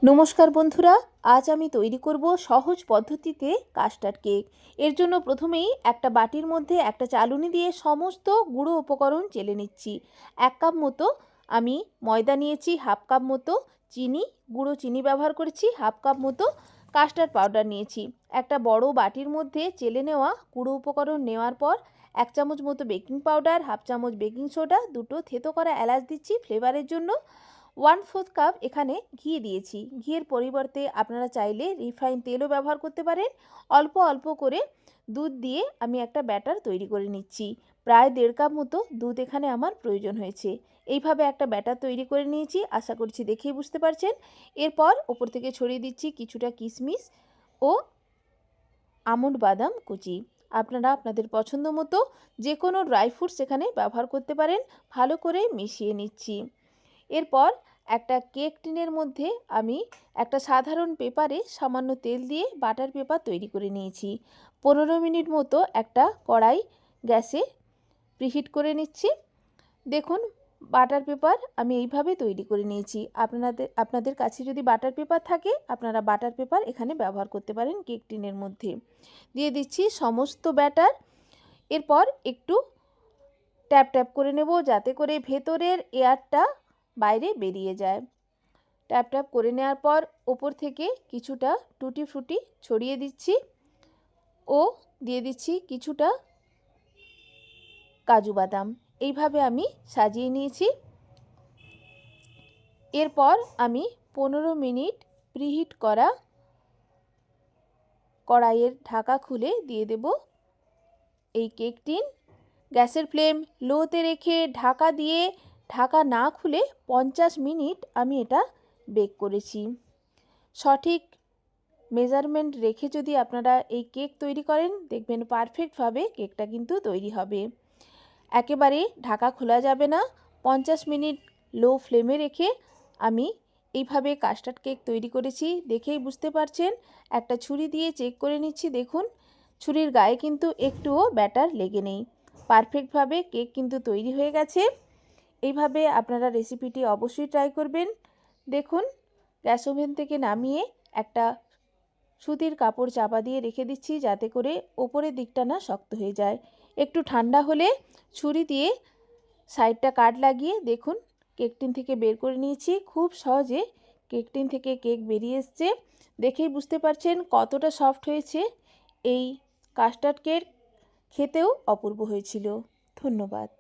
নমস্কার বন্ধুরা, আজ আমি তৈরি করব সহজ পদ্ধতিতে কাস্টার্ড কেক। এর জন্য প্রথমেই একটা বাটির মধ্যে একটা চালুনি দিয়ে সমস্ত গুঁড়ো উপকরণ চেলে নিচ্ছি। 1 কাপ মতো আমি ময়দা নিয়েছি, হাফ কাপ মতো চিনি, গুঁড়ো চিনি ব্যবহার করেছি, হাফ কাপ মতো কাস্টার্ড পাউডার নিয়েছি। একটা বড় বাটির মধ্যে চেলে নেওয়া গুঁড়ো উপকরণ নেওয়ার পর 1 চামচ মতো বেকিং পাউডার, হাফ চামচ বেকিং সোডা, দুটো থেতো করা এলাচ দিচ্ছি ফ্লেভারের জন্য। 1/4 কাপ এখানে ঘি দিয়েছি। ঘিয়ের পরিবর্তে আপনারা চাইলে রিফাইন তেলও ব্যবহার করতে পারেন। অল্প অল্প করে দুধ দিয়ে আমি একটা ব্যাটার তৈরি করে নিচ্ছি। প্রায় 1.5 কাপ মতো দুধ এখানে আমার প্রয়োজন হয়েছে। এইভাবে একটা ব্যাটার তৈরি করে নিয়েছি, আশা করছি দেখেই বুঝতে পারছেন। এরপর ওপর থেকে ছড়িয়ে দিচ্ছি কিছুটা কিশমিশ ও আমন্ড বাদাম কুচি। আপনারা আপনাদের পছন্দ মতো যে কোনো ড্রাই ফ্রুটস এখানে ব্যবহার করতে পারেন। ভালো করে মিশিয়ে নিচ্ছি। এরপর একটা কেক টিনের মধ্যে আমি একটা সাধারণ পেপারে সামান্য তেল দিয়ে বাটার পেপার তৈরি করে নিয়েছি। 15 মিনিট মতো একটা কড়াই গ্যাসে প্রিহিট করে নিচ্ছি। দেখুন, বাটার পেপার আমি এইভাবে তৈরি করে নিয়েছি। আপনাদের কাছে যদি বাটার পেপার থাকে আপনারা বাটার পেপার এখানে ব্যবহার করতে পারেন কেক টিনের মধ্যে। দিয়ে দিচ্ছি সমস্ত ব্যাটার। এরপর একটু ট্যাপ ট্যাপ করে নেব যাতে করে ভেতরের এয়ারটা বাইরে বেরিয়ে যায়। ট্যাপ ট্যাপ করে নেওয়ার পর ওপর থেকে কিছুটা টুটি ফ্রুটি ছড়িয়ে দিচ্ছি ও দিয়ে দিচ্ছি কিছুটা কাজু বাদাম। এইভাবে আমি সাজিয়ে নিয়েছি। এরপর আমি 15 মিনিট প্রিহিট করা কড়াইয়ের ঢাকা খুলে দিয়ে দেব এই কেক টিন। গ্যাসের ফ্লেম লোতে রেখে ঢাকা দিয়ে ঢাকা না খুলে 50 মিনিট আমি এটা বেক করেছি। সঠিক মেজারমেন্ট রেখে যদি আপনারা এই কেক তৈরি করেন দেখবেন পারফেক্টভাবে কেকটা কিন্তু তৈরি হবে। একেবারে ঢাকা খোলা যাবে না। 50 মিনিট লো ফ্লেমে রেখে আমি এইভাবে কাস্টার্ড কেক তৈরি করেছি। দেখেই বুঝতে পারছেন। একটা ছুরি দিয়ে চেক করে নিচ্ছি। দেখুন, ছুরির গায়ে কিন্তু একটুও ব্যাটার লেগে নেই। পারফেক্টভাবে কেক কিন্তু তৈরি হয়ে গেছে। এইভাবে আপনারা রেসিপিটি অবশ্যই ট্রাই করবেন। দেখুন, গ্যাস ওভেন থেকে নামিয়ে একটা সুতির কাপড় চাপা দিয়ে রেখে দিচ্ছি যাতে করে ওপরের দিকটা না শক্ত হয়ে যায়। একটু ঠান্ডা হলে ছুরি দিয়ে সাইডটা কাট লাগিয়ে দেখুন কেক টিন থেকে বের করে নিয়েছি। খুব সহজে কেক টিন থেকে কেক বেরিয়ে এসছে। দেখেই বুঝতে পারছেন কতটা সফট হয়েছে। এই কাস্টার্ড কেক খেতেও অপূর্ব হয়েছিল। ধন্যবাদ।